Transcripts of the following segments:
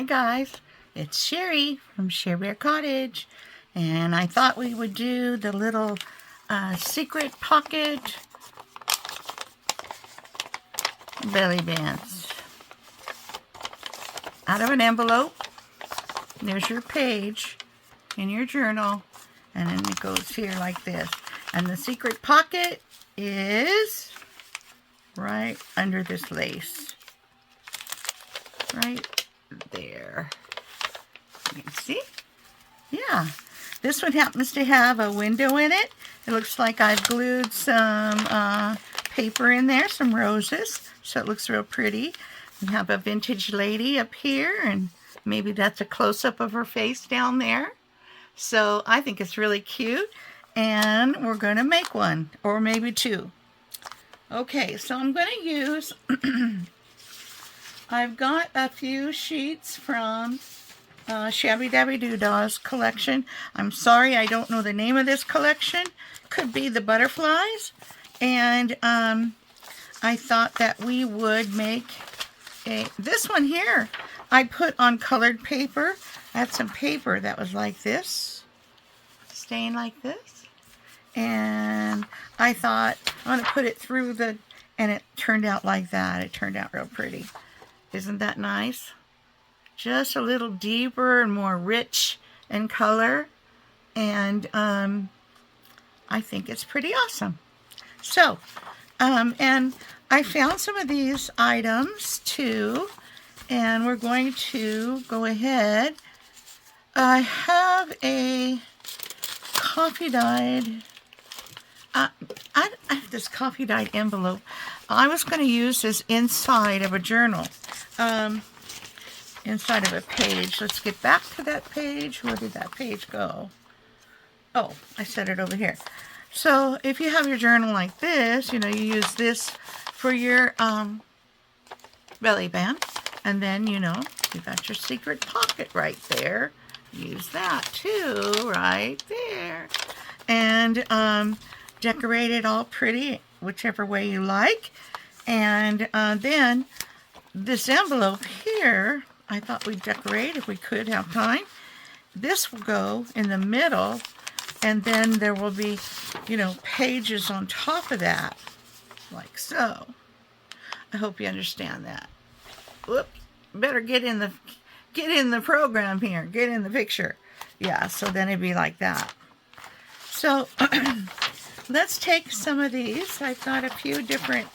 guys, it's Sherry from Share Bear Cottage, and I thought we would do the little secret pocket belly bands out of an envelope. There's your page in your journal, and then it goes here like this, and the secret pocket is right under this lace, right there. You can see? Yeah. This one happens to have a window in it. It looks like I've glued some paper in there, some roses, so it looks real pretty. We have a vintage lady up here, and maybe that's a close-up of her face down there. So I think it's really cute, and we're going to make one, or maybe two. Okay, so I'm going to use, I've got a few sheets from Shabby Dabby Doodah's collection. I'm sorry, I don't know the name of this collection. Could be the butterflies. And I thought that we would make this one here. I put on colored paper. I had some paper that was like this, staying like this. And I thought I'm going to put it through and it turned out like that. It turned out real pretty. Isn't that nice? Just a little deeper and more rich in color. And I think it's pretty awesome. So, and I found some of these items too. And we're going to go ahead. I have a coffee dyed I have this coffee dyed envelope. I was going to use this inside of a journal, inside of a page. Let's get back to that page. Where did that page go? Oh, I set it over here. So if you have your journal like this, you know, you use this for your belly band. And then, you know, you got your secret pocket right there. Use that too, right there. And decorate it all pretty, whichever way you like. And then this envelope here, I thought we'd decorate if we could have time. This will go in the middle, and then there will be, you know, pages on top of that, like so. I hope you understand that. Whoop, better get in the program here, get in the picture. Yeah, so then it'd be like that. So let's take some of these. I've got a few different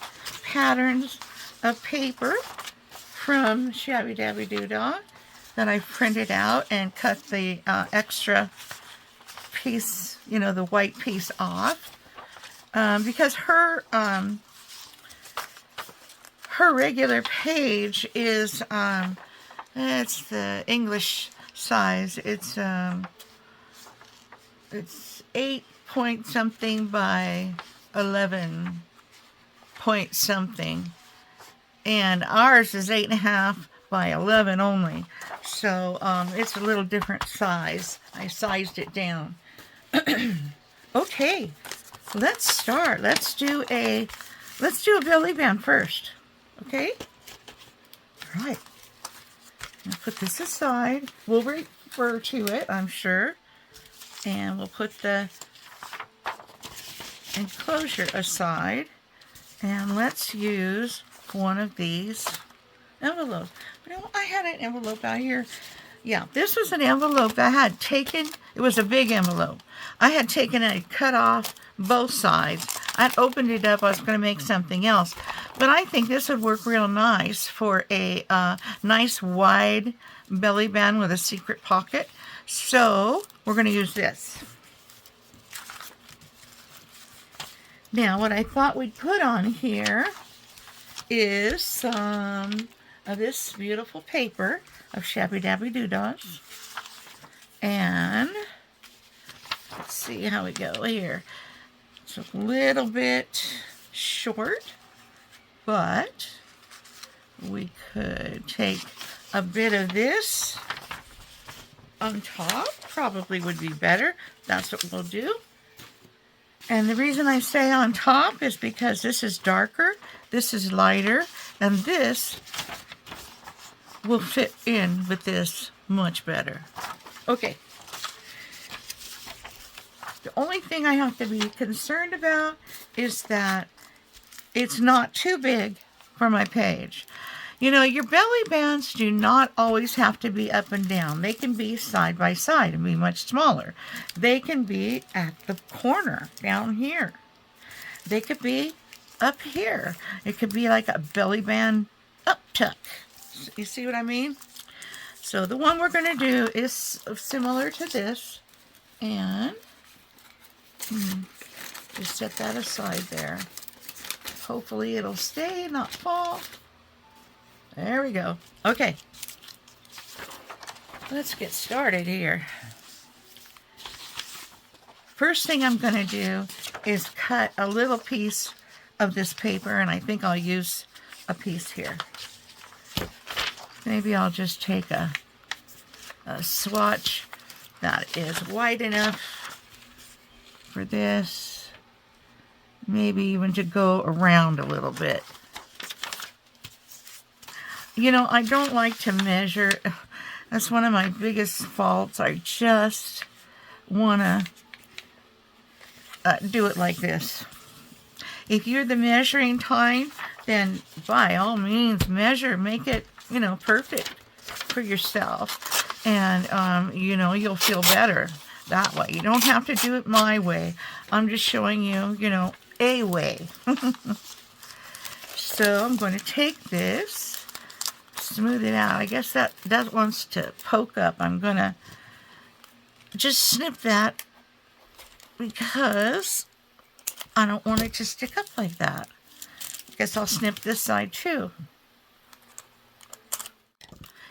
patterns of paper from Shabby Dabby Doodah that I printed out and cut the extra piece, you know, the white piece off. Because her regular page is, it's the English size. It's 8 point something by 11 point something, and ours is 8.5 by 11 only. So it's a little different size. I sized it down. Okay, let's start. Let's do a belly band first. Okay. All right. I'll put this aside. We'll refer to it, I'm sure. And we'll put the enclosure aside. And let's use one of these envelopes. You know, I had an envelope out here. Yeah, this was an envelope that I had taken. It was a big envelope. I had taken and cut off both sides. I'd opened it up. I was going to make something else. But I think this would work real nice for a nice wide belly band with a secret pocket. So we're going to use this. Now what I thought we'd put on here is some of this beautiful paper of Shabby Dabby Doodah's. And let's see how we go here. It's a little bit short, but we could take a bit of this on top. Probably would be better. That's what we'll do. And the reason I say on top is because this is darker, this is lighter, and this will fit in with this much better. Okay. The only thing I have to be concerned about is that it's not too big for my page. You know, your belly bands do not always have to be up and down. They can be side by side and be much smaller. They can be at the corner down here. They could be up here. It could be like a belly band up tuck. You see what I mean? So the one we're going to do is similar to this. And just set that aside there. Hopefully it'll stay, not fall. There we go. Okay. Let's get started here. First thing I'm going to do is cut a little piece of this paper, and I think I'll use a piece here. Maybe I'll just take a swatch that is wide enough for this. Maybe even to go around a little bit. You know, I don't like to measure. That's one of my biggest faults. I just want to do it like this. If you're the measuring type, then by all means measure. Make it, you know, perfect for yourself. And, you know, you'll feel better that way. You don't have to do it my way. I'm just showing you, you know, a way. So I'm going to take this, smooth it out. I guess that wants to poke up. I'm going to just snip that because I don't want it to stick up like that. Guess I'll snip this side too.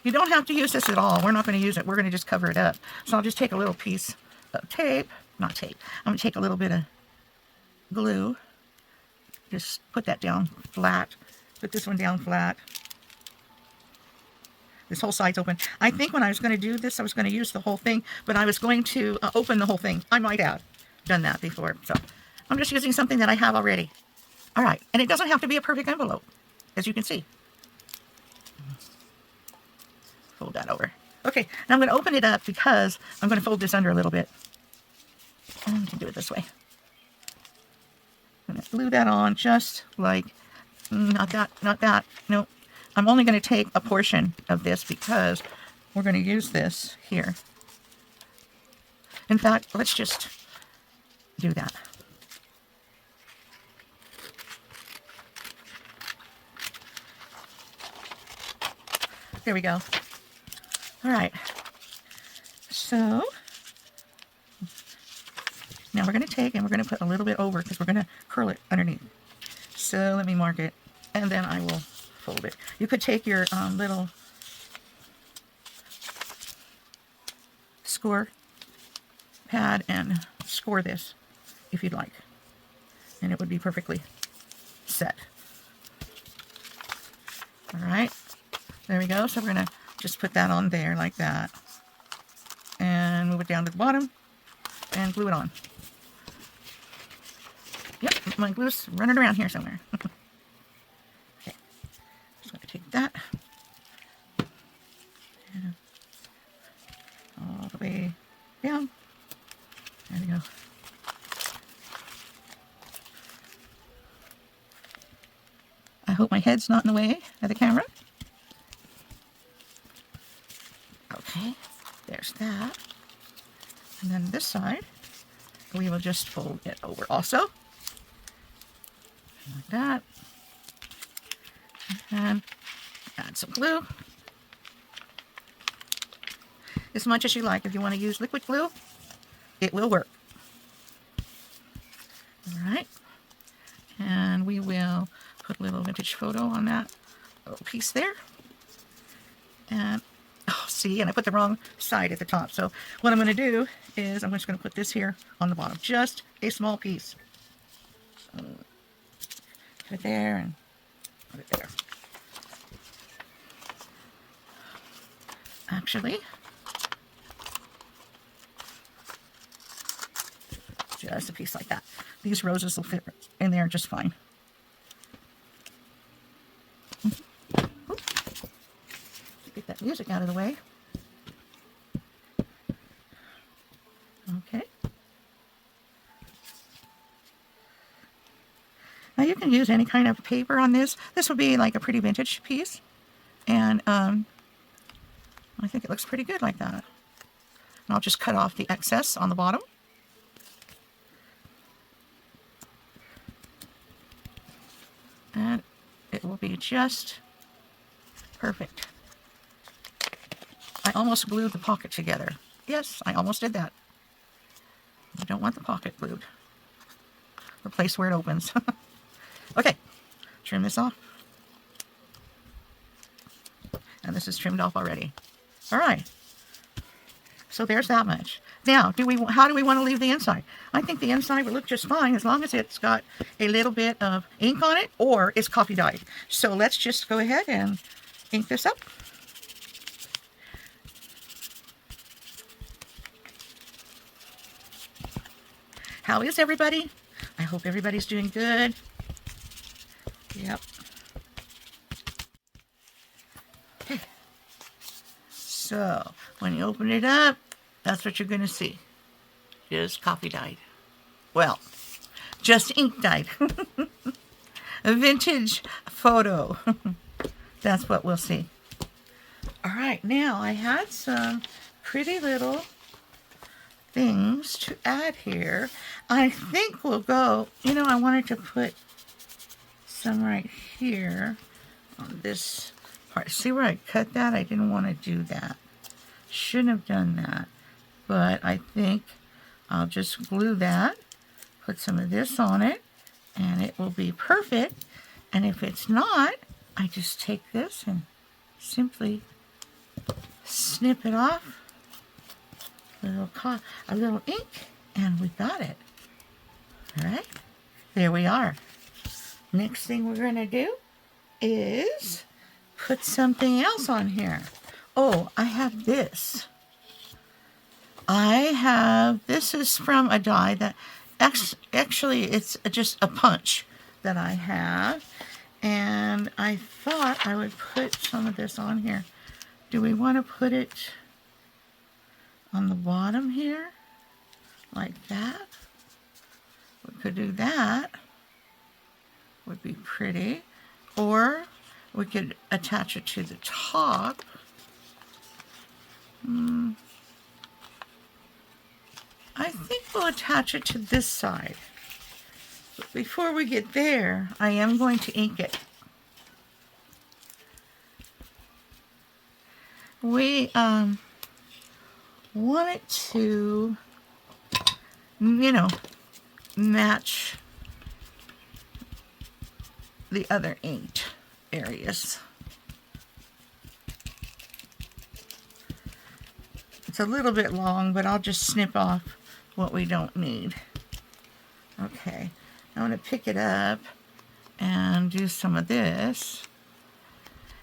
You don't have to use this at all. We're not going to use it. We're going to just cover it up. So I'll just take a little piece of tape. Not tape. I'm going to take a little bit of glue. Just put that down flat. Put this one down flat. This whole side's open. I think when I was going to do this, I was going to use the whole thing, but I was going to open the whole thing. I might have done that before. So I'm just using something that I have already. All right. And it doesn't have to be a perfect envelope, as you can see. Fold that over. Okay. Now I'm going to open it up because I'm going to fold this under a little bit. And I can do it this way. I'm going to glue that on just like, not that. No. I'm only going to take a portion of this because we're going to use this here. In fact, let's just do that. There we go. All right. So now we're going to take and we're going to put a little bit over because we're going to curl it underneath. So let me mark it and then I will fold it. You could take your little score pad and score this if you'd like. And it would be perfectly set. All right. There we go. So we're going to just put that on there like that. And move it down to the bottom and glue it on. Yep, my glue's running around here somewhere. Okay. Just going to take that. And all the way down. There we go. I hope my head's not in the way of the camera. Okay, there's that. And then this side, we will just fold it over also. Like that. And add some glue. As much as you like. If you want to use liquid glue, it will work. Alright. And we will put a little vintage photo on that little piece there. And oh, see, and I put the wrong side at the top. So what I'm going to do is I'm just going to put this here on the bottom. Just a small piece. So, put it there and put it there. Actually, just a piece like that. These roses will fit in there just fine. music out of the way. Okay. Now you can use any kind of paper on this. This would be like a pretty vintage piece. And I think it looks pretty good like that. And I'll just cut off the excess on the bottom. And it will be just perfect. I almost glued the pocket together. Yes, I almost did that. I don't want the pocket glued. The place where it opens. Okay, trim this off. And this is trimmed off already. All right. So there's that much. Now, how do we want to leave the inside? I think the inside would look just fine as long as it's got a little bit of ink on it or it's coffee dyed. So let's just go ahead and ink this up. How is everybody? I hope everybody's doing good. Yep. Okay. So when you open it up, that's what you're going to see. Just coffee dyed. Well, just ink dyed. A vintage photo. That's what we'll see. All right, now I had some pretty little things to add here. I think we'll go, I wanted to put some right here on this part. See where I cut that? I didn't want to do that. Shouldn't have done that. But I think I'll just glue that, put some of this on it, and it will be perfect. And if it's not, I just take this and simply snip it off. A little ink, and we got it. All right, there we are. Next thing we're going to do is put something else on here. Oh, I have this. This is from a die that, actually it's just a punch that I have. And I thought I would put some of this on here. Do we want to put it on the bottom here? Like that? We could do that. Would be pretty. Or we could attach it to the top. I think we'll attach it to this side. But before we get there, I am going to ink it. We want it to, match the other inked areas. It's a little bit long, but I'll just snip off what we don't need. Okay, I'm going to pick it up and do some of this.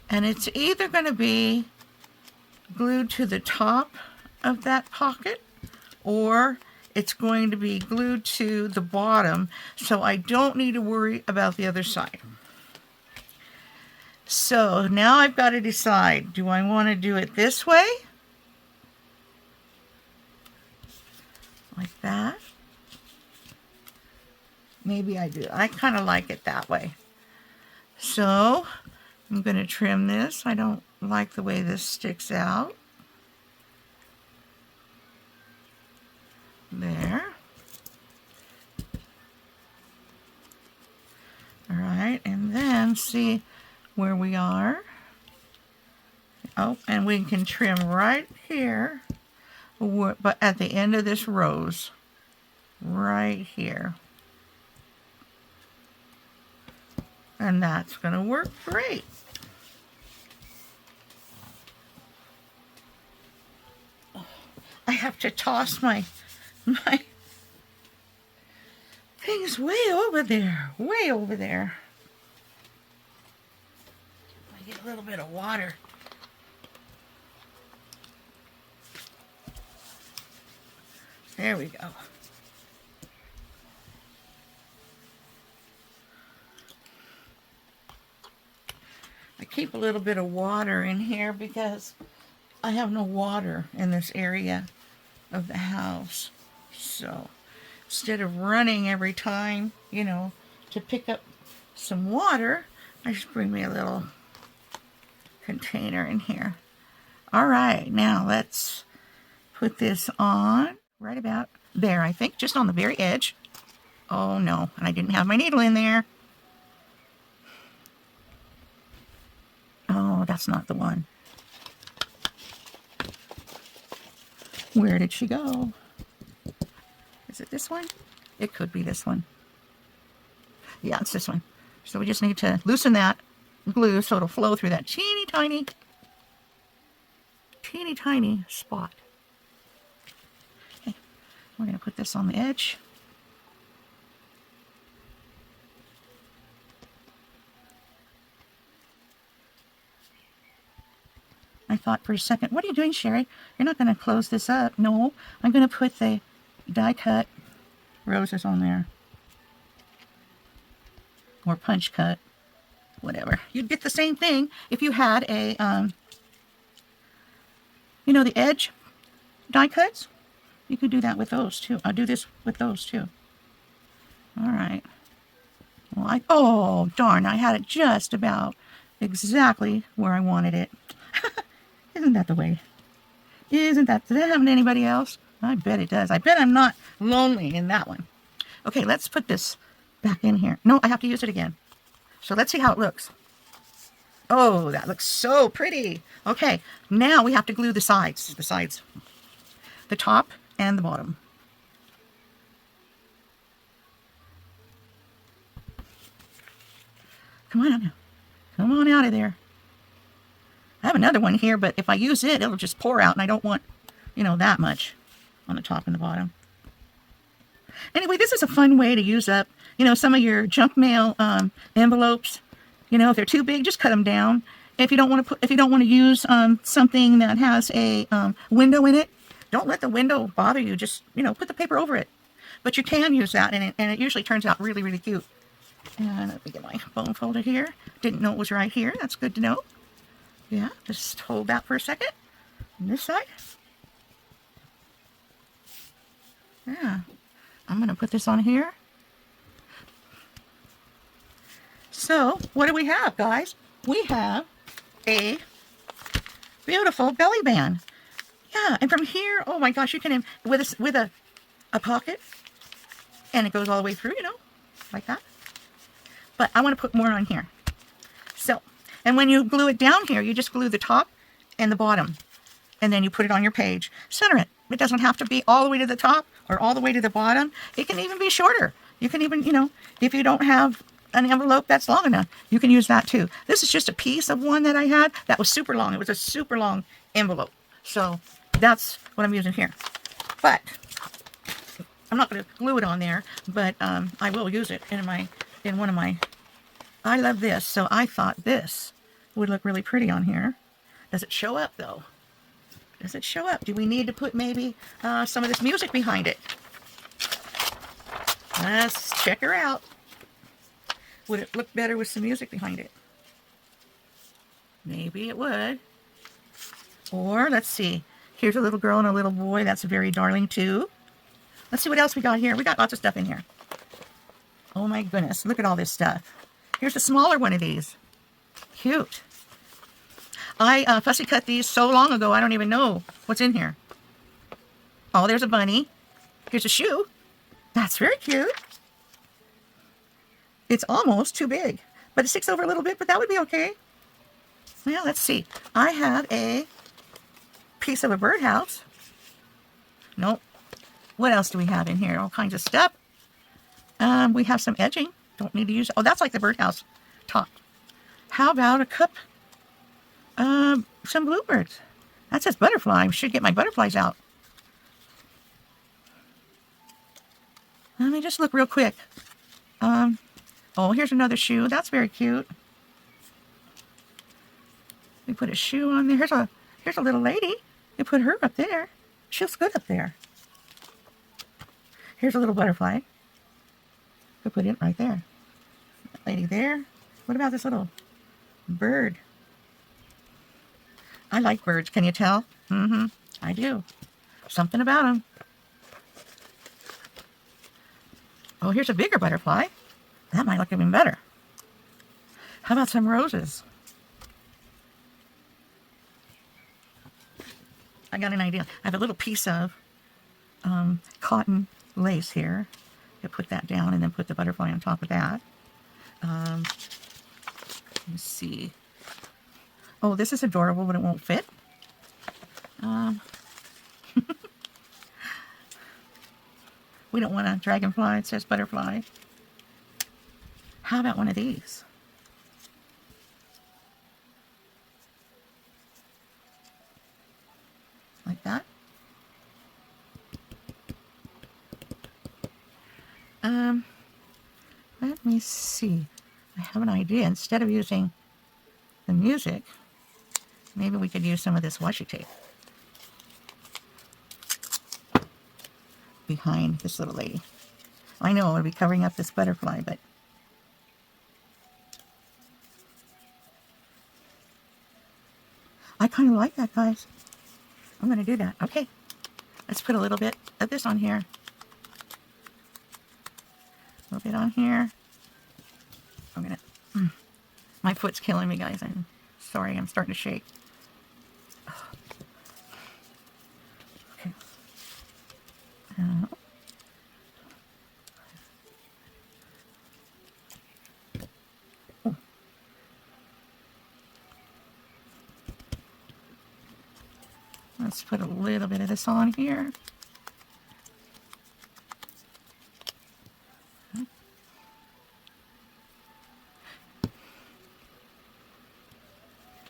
And it's either going to be glued to the top of that pocket, or it's going to be glued to the bottom, so I don't need to worry about the other side. So now I've got to decide, do I want to do it this way? Like that? Maybe I do. I kind of like it that way. So I'm going to trim this. I don't like the way this sticks out. There. All right, and then see where we are. Oh, and we can trim right here, but at the end of this rose, right here. And that's going to work great. I have to toss my things way over there, way over there. I get a little bit of water. There we go. I keep a little bit of water in here because I have no water in this area of the house. So instead of running every time, you know, to pick up some water, I just bring me a little container in here. All right, now let's put this on right about there, I think, just on the very edge. Oh no, and I didn't have my needle in there. Oh, that's not the one. Where did she go? Is it this one? It could be this one. Yeah, it's this one. So we just need to loosen that glue so it'll flow through that teeny tiny spot. Okay, we're going to put this on the edge. I thought for a second, what are you doing, Sherry? You're not going to close this up. No, I'm going to put the die cut roses on there. Or punch cut. Whatever. You'd get the same thing if you had a, you know, the edge die cuts. You could do that with those too. I'll do this with those too. All right. Well, oh, darn, I had it just about exactly where I wanted it. Isn't that the way? Does that happen to anybody else? I bet it does. I bet I'm not lonely in that one. Okay, let's put this back in here. No, I have to use it again. So let's see how it looks. Oh, that looks so pretty. Okay, now we have to glue the sides. The top and the bottom. Come on out now. Come on out of there. I have another one here, but if I use it, it'll just pour out, and I don't want, you know, that much on the top and the bottom. Anyway, this is a fun way to use up, you know, some of your junk mail envelopes. You know, if they're too big, just cut them down. If you don't want to use something that has a window in it, don't let the window bother you. Just, you know, put the paper over it. But you can use that, and it usually turns out really, really cute. And let me get my bone folder here. Didn't know it was right here. That's good to know. Yeah, just hold that for a second. On this side. Yeah. I'm going to put this on here. So, what do we have, guys? We have a beautiful belly band. Yeah, and from here, oh my gosh, you can, with a pocket, and it goes all the way through, you know, like that. But I want to put more on here. So, and when you glue it down here, you just glue the top and the bottom. And then you put it on your page. Center it. It doesn't have to be all the way to the top or all the way to the bottom. It can even be shorter. You can even, you know, if you don't have an envelope that's long enough, you can use that too. This is just a piece of one that I had that was super long. It was a super long envelope. So that's what I'm using here. But I'm not going to glue it on there, but I will use it in one of my... I love this, so I thought this would look really pretty on here. Does it show up, though? Does it show up? Do we need to put maybe some of this music behind it? Let's check her out. Would it look better with some music behind it? Maybe it would. Or, let's see. Here's a little girl and a little boy. That's very darling, too. Let's see what else we got here. We got lots of stuff in here. Oh, my goodness. Look at all this stuff. Here's a smaller one of these. Cute. I fussy cut these so long ago, I don't even know what's in here. Oh, there's a bunny. Here's a shoe. That's very cute. It's almost too big, but it sticks over a little bit, but that would be okay. Well, let's see. I have a piece of a birdhouse. Nope. What else do we have in here? All kinds of stuff. We have some edging. Don't need to use... Oh, that's like the birdhouse top. How about a cup? Some bluebirds. That says butterfly. I should get my butterflies out. Let me just look real quick. Oh, here's another shoe. That's very cute. We put a shoe on there. Here's a little lady. We put her up there. She looks good up there. Here's a little butterfly. We put it right there. That lady there. What about this little bird? I like birds. Can you tell? I do. Something about them. Oh, here's a bigger butterfly. That might look even better. How about some roses? I got an idea. I have a little piece of cotton lace here. You put that down and then put the butterfly on top of that. Let's see. Oh, this is adorable, but it won't fit. We don't want a dragonfly. It says butterfly. How about one of these? Like that. Let me see. I have an idea. Instead of using the music, maybe we could use some of this washi tape behind this little lady. I know I'll be covering up this butterfly, but I kind of like that, guys. I'm going to do that. Okay. Let's put a little bit of this on here. A little bit on here. I'm going to... My foot's killing me, guys. I'm sorry. I'm starting to shake. Okay. Let's put a little bit of this on here.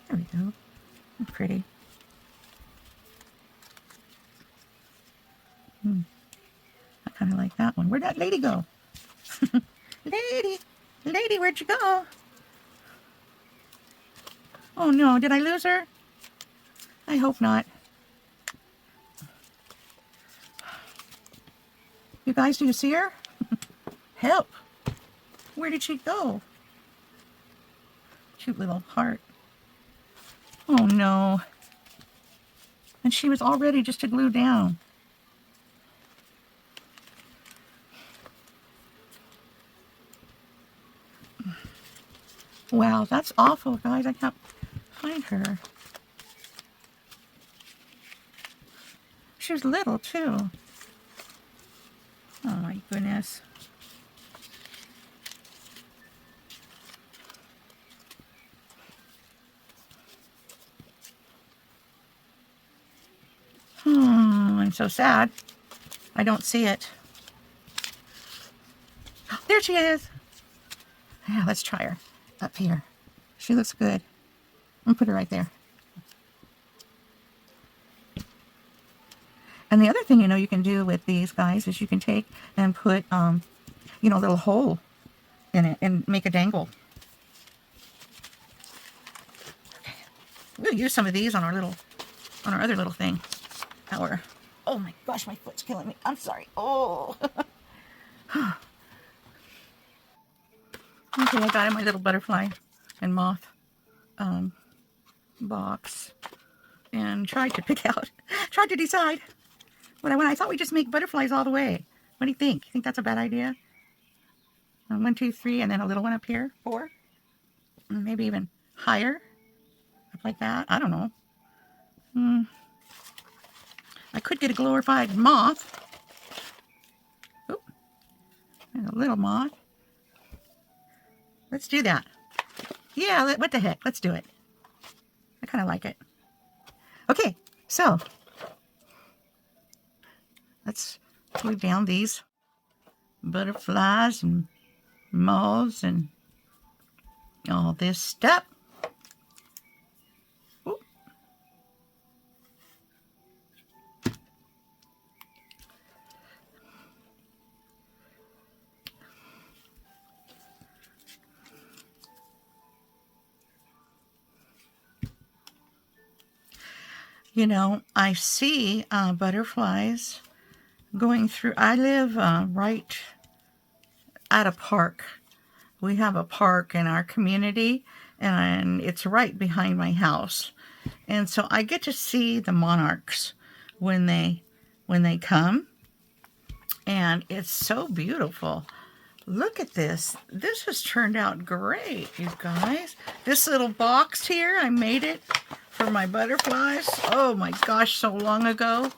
There we go. Pretty. I kind of like that one. Where'd that lady go? Lady, where'd you go? Oh no, did I lose her? I hope not. You guys, do you see her? Help! Where did she go? Cute little heart. Oh no. And she was all ready just to glue down. Wow, that's awful, guys. I can't find her. She was little, too. Oh, my goodness. I'm so sad. I don't see it. There she is. Yeah, let's try her up here. She looks good. I'm gonna put her right there. And the other thing, you can do with these guys is you can take and put, a little hole in it and make a dangle. Okay. We'll use some of these on our other little thing. Oh my gosh, my foot's killing me. I'm sorry. Oh. Okay, I got in my little butterfly and moth box and tried to decide what I want. I thought we'd just make butterflies all the way. What do you think? You think that's a bad idea? 1, 2, 3, and then a little one up here. 4. Maybe even higher. Up like that. I don't know. I could get a glorified moth. Oop. And a little moth. Let's do that. Yeah, what the heck? Let's do it. I kind of like it. Okay, so let's glue down these butterflies and moths and all this stuff. Oop. I see butterflies going through. I live right at a park We have a park in our community, and it's right behind my house. And so I get to see the monarchs when they come, and it's so beautiful. Look at this. This has turned out great, you guys. This little box here, I made it for my butterflies. Oh my gosh, so long ago.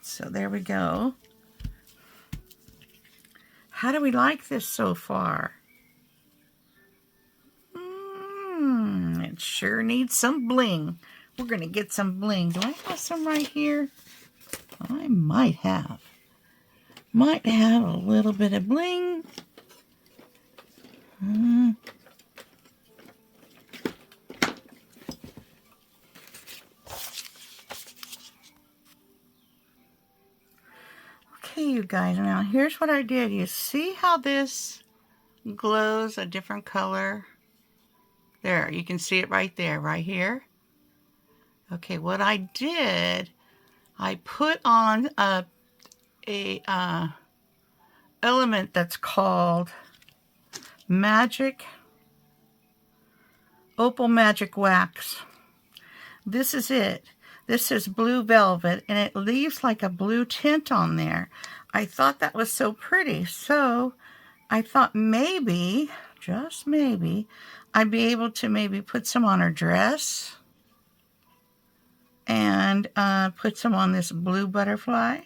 So there we go. How do we like this so far? It sure needs some bling. We're going to get some bling. Do I have some right here? I might have. Might have a little bit of bling. Okay, you guys, now here's what I did. You see how this glows a different color? There, you can see it right there, right here. Okay, what I did, I put on a element that's called Opal Magic Wax. This is it. This is blue velvet, and it leaves like a blue tint on there. I thought that was so pretty, so I thought maybe, just maybe, I'd be able to maybe put some on her dress and put some on this blue butterfly.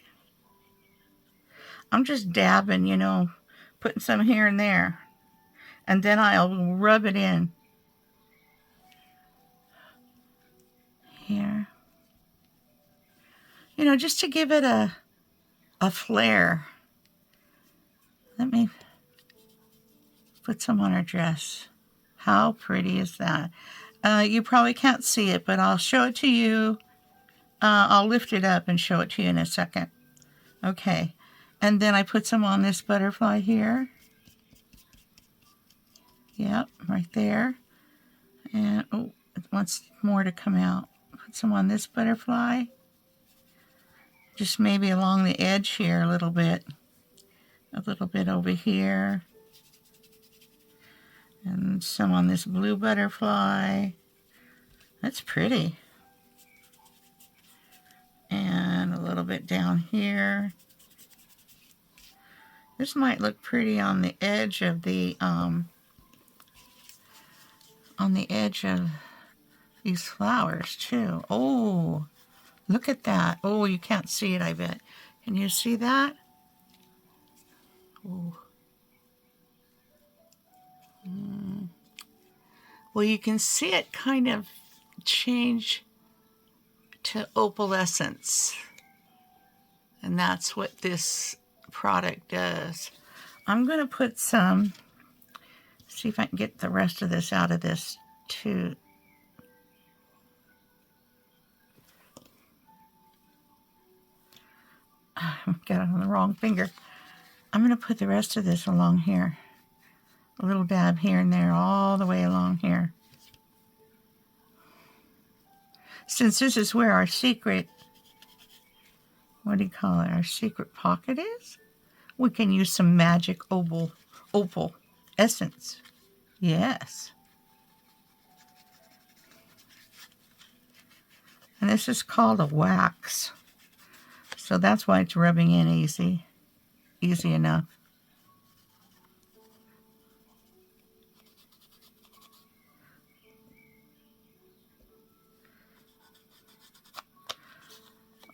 I'm just dabbing, you know, putting some here and there. And then I'll rub it in. Here. You know, just to give it a flair. Let me put some on her dress. How pretty is that? You probably can't see it, but I'll show it to you. I'll lift it up and show it to you in a second. Okay. And then I put some on this butterfly here. Yep, right there. And, oh, it wants more to come out. Put some on this butterfly. Just maybe along the edge here a little bit. A little bit over here. And some on this blue butterfly. That's pretty. And a little bit down here. This might look pretty on the edge of the these flowers too. Oh, look at that. Oh, you can't see it, I bet. Can you see that? Oh. Well, you can see it kind of change to opalescence. And that's what this product does. I'm going to put some, see if I can get the rest of this out of this too. I got it on the wrong finger. I'm going to put the rest of this along here. A little dab here and there, all the way along here. Since this is where our secret, what do you call it, our secret pocket is, we can use some magic opal essence. Yes. And this is called a wax. So that's why it's rubbing in easy enough.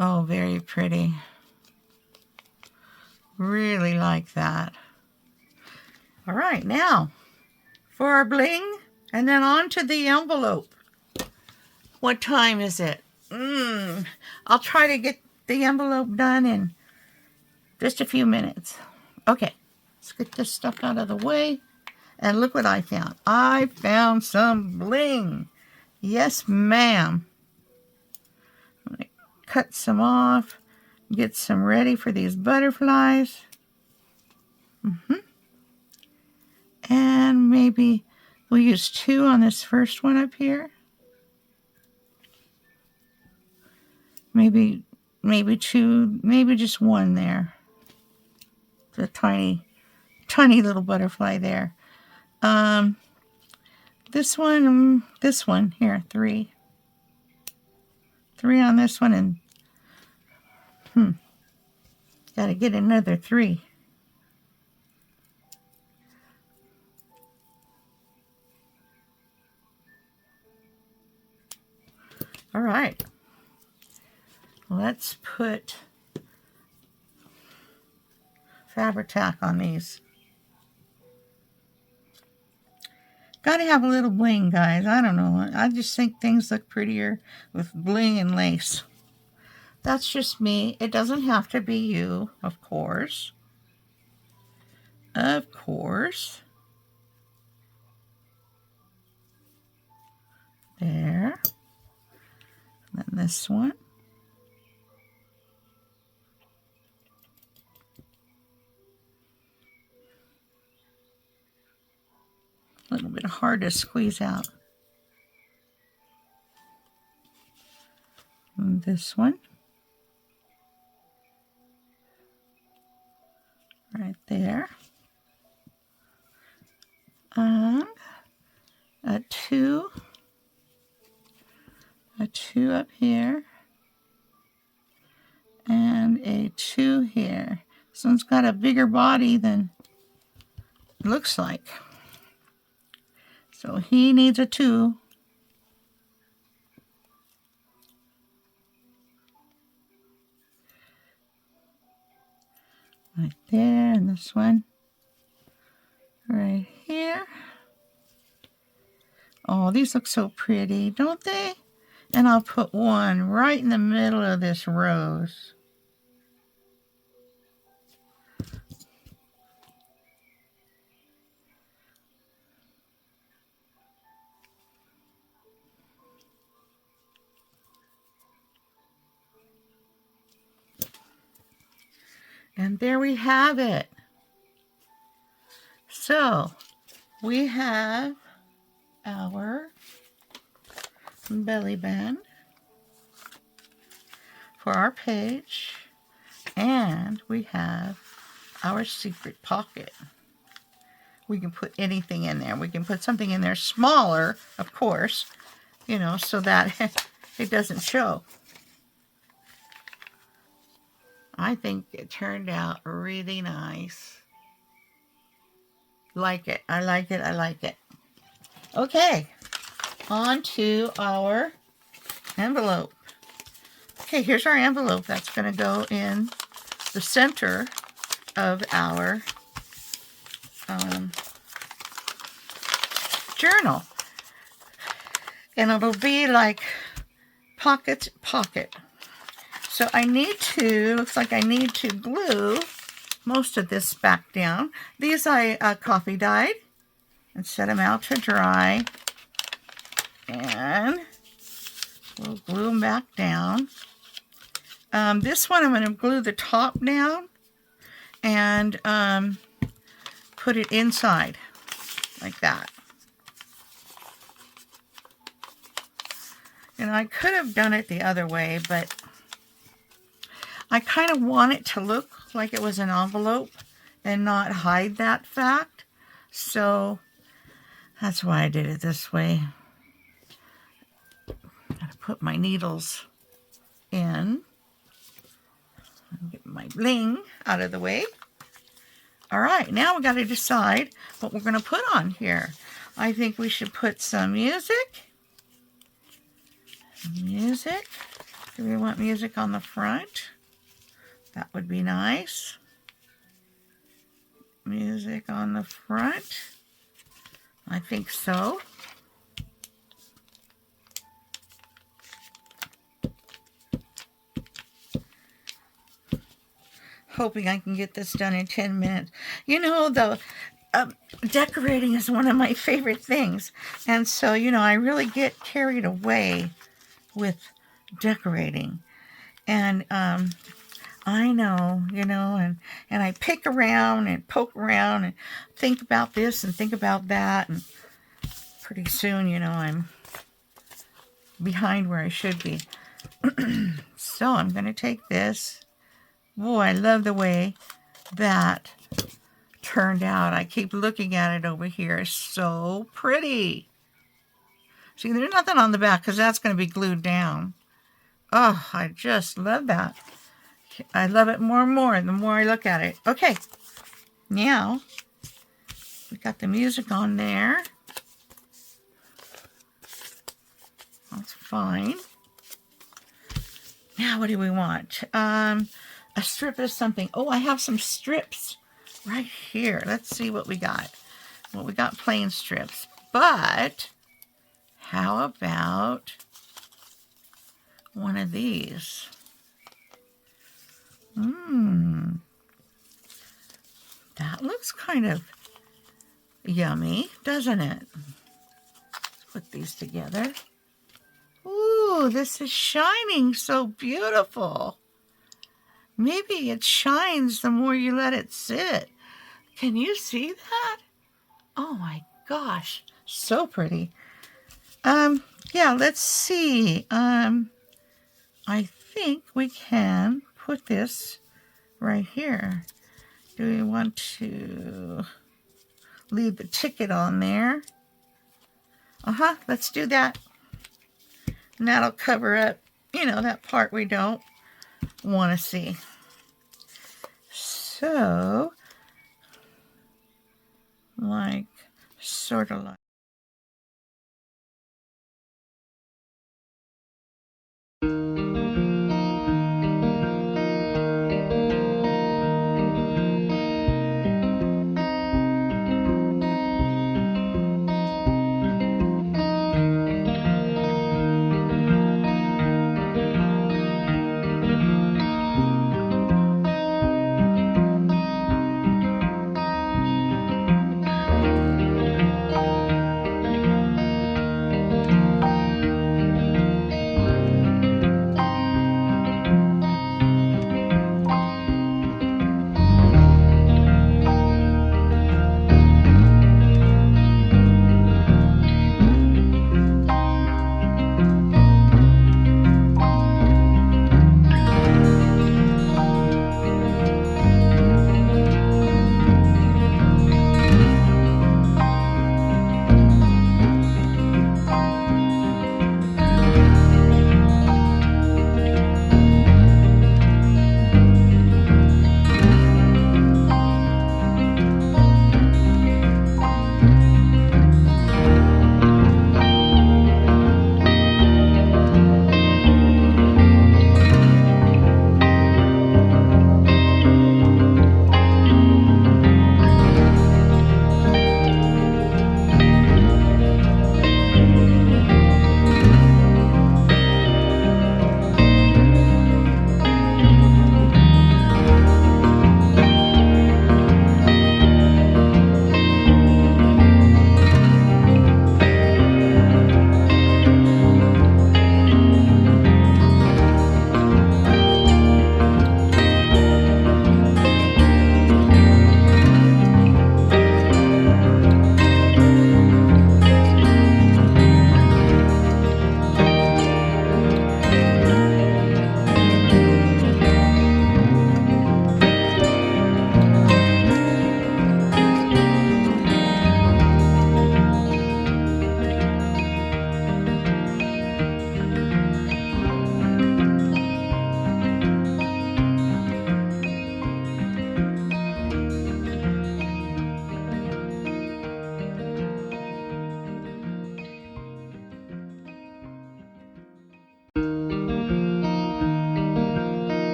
Oh, very pretty. Really like that. All right, now for our bling, and then on to the envelope. What time is it? I'll try to get the envelope done in just a few minutes. Okay, let's get this stuff out of the way. And look what I found. I found some bling. Yes, ma'am. I'm going to cut some off, get some ready for these butterflies. And maybe we'll use 2 on this first one up here. Maybe 2, maybe just 1 there. The tiny tiny little butterfly there. This one here, 3. 3 on this one, and gotta get another 3. All right, let's put Fabri-Tac on these. Gotta have a little bling, guys. I don't know. I just think things look prettier with bling and lace. That's just me. It doesn't have to be you, of course. Of course. There. And then this one. A little bit hard to squeeze out. And this one. Right there. And a 2 up here, and a 2 here. This one's got a bigger body than it looks like. So he needs a 2. Right there, and this one right here. Oh, these look so pretty, don't they? And I'll put one right in the middle of this rose. And there we have it. So we have our belly band for our page, and we have our secret pocket. We can put anything in there. We can put something in there smaller, of course, you know, so that it doesn't show. I think it turned out really nice. Like it. I like it. I like it. Okay. On to our envelope. Okay, here's our envelope. That's going to go in the center of our journal. And it'll be like pocket. So I need to, looks like I need to glue most of this back down. These I coffee dyed and set them out to dry. And we'll glue them back down. This one I'm going to glue the top down and put it inside like that. And I could have done it the other way, but I kind of want it to look like it was an envelope and not hide that fact. So that's why I did it this way. Gotta put my needles in. Get my bling out of the way. All right, now we got to decide what we're going to put on here. I think we should put some music. Music. Do we want music on the front? That would be nice. Music on the front. I think so. Hoping I can get this done in 10 minutes. You know, the decorating is one of my favorite things. And so, you know, I really get carried away with decorating. And I know, you know, and I pick around and poke around and think about this and think about that. And pretty soon, you know, I'm behind where I should be. So I'm going to take this. Boy, I love the way that turned out. I keep looking at it over here. It's so pretty. See, there's nothing on the back because that's going to be glued down. Oh, I just love that. I love it more and more the more I look at it. Okay, now we got the music on there. That's fine. Now what do we want? A strip of something. Oh, I have some strips right here. Let's see what we got. Well, we got plain strips, but how about one of these? That looks kind of yummy, doesn't it? Let's put these together. Ooh, this is shining so beautiful. Maybe it shines the more you let it sit. Can you see that? Oh my gosh, so pretty. Yeah, let's see. I think we can put this right here. Do we want to leave the ticket on there? Let's do that. And that'll cover up, you know, that part we don't want to see. So, like, sort of like.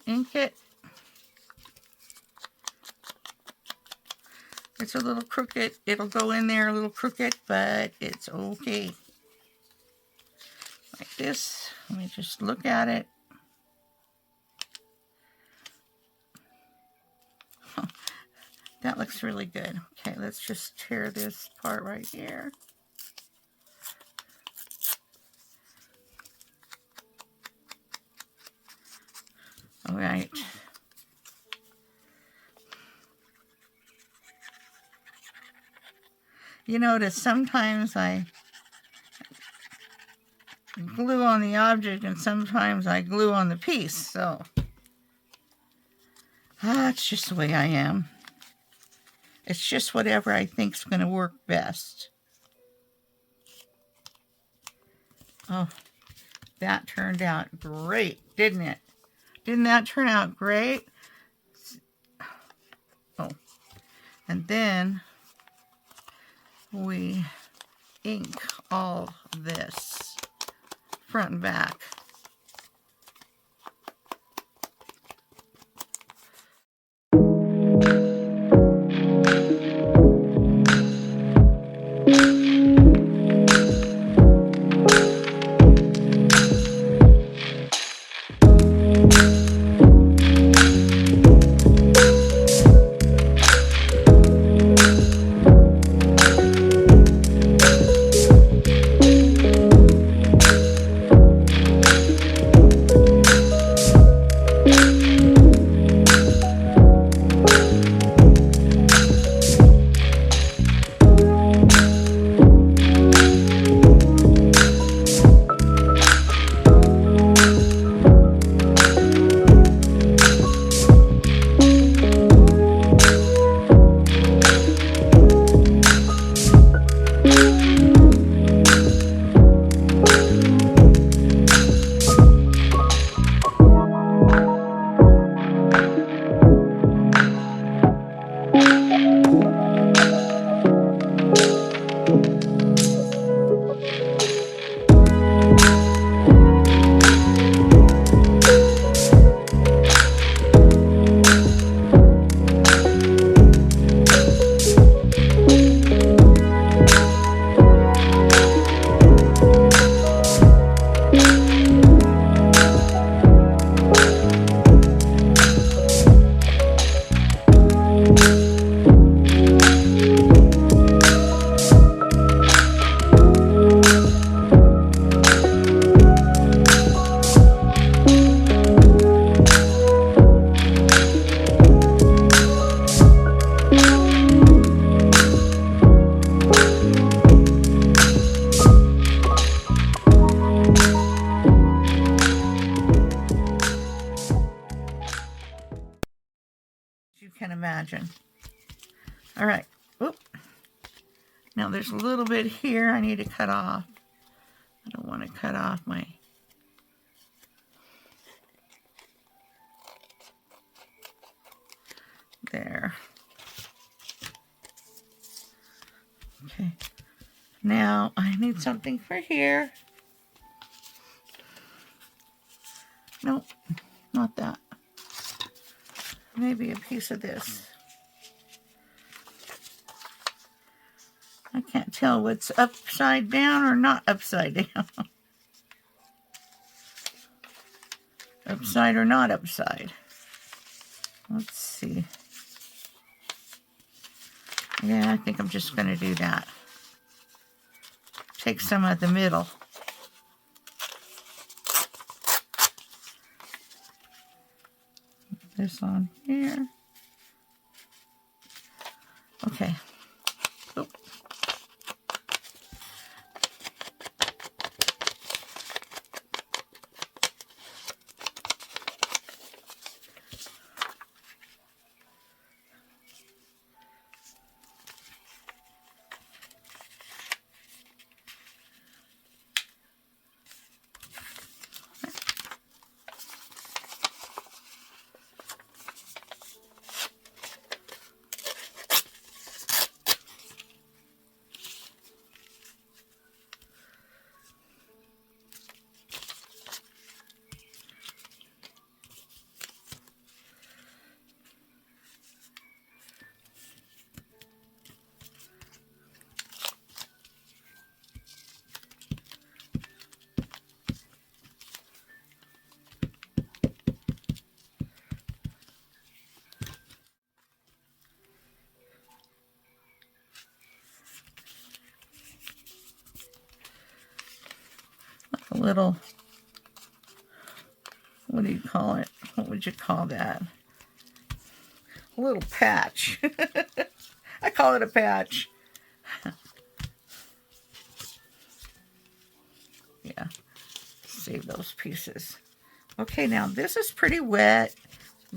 ink it. It's a little crooked. It'll go in there a little crooked, but it's okay. Like this. Let me just look at it. That looks really good. Okay, let's just tear this part right here. All right. You notice sometimes I glue on the object and sometimes I glue on the piece, so that's just the way I am. It's just whatever I think's going to work best. Oh, that turned out great, didn't it? Didn't that turn out great? Oh, and then we ink all this front and back. You can imagine. All right. Oop. Now there's a little bit here I need to cut off. I don't want to cut off my... There. Okay. Now I need something for here. Nope, not that. Maybe a piece of this. I can't tell what's upside down or not upside down. Upside or not upside. Let's see. Yeah, I think I'm just going to do that. Take some of the middle. This on here. Okay. Oop. little, what do you call it? What would you call that? A little patch. I call it a patch. Yeah, save those pieces. Okay, now this is pretty wet,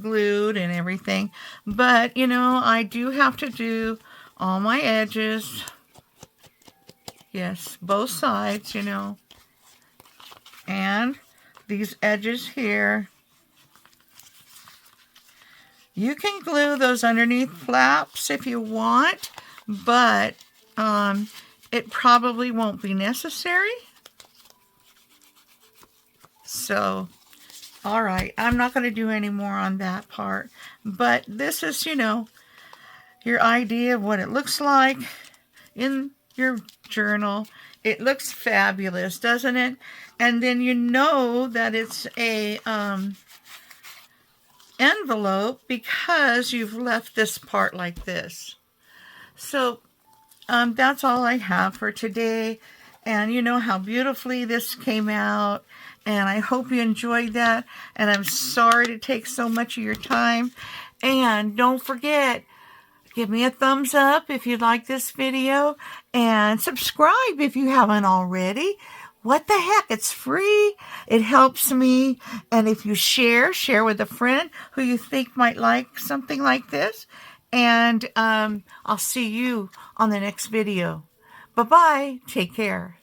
glued and everything, but you know, I do have to do all my edges. Yes, both sides, you know, and these edges here. You can glue those underneath flaps if you want, but it probably won't be necessary. So, all right, I'm not going to do any more on that part, but this is, you know, your idea of what it looks like in your journal. It looks fabulous, doesn't it? And then you know that it's a envelope because you've left this part like this. So that's all I have for today. And you know how beautifully this came out. And I hope you enjoyed that. And I'm sorry to take so much of your time. And don't forget, give me a thumbs up if you like this video. And subscribe if you haven't already. What the heck? It's free. It helps me. And if you share with a friend who you think might like something like this. And I'll see you on the next video. Bye-bye. Take care.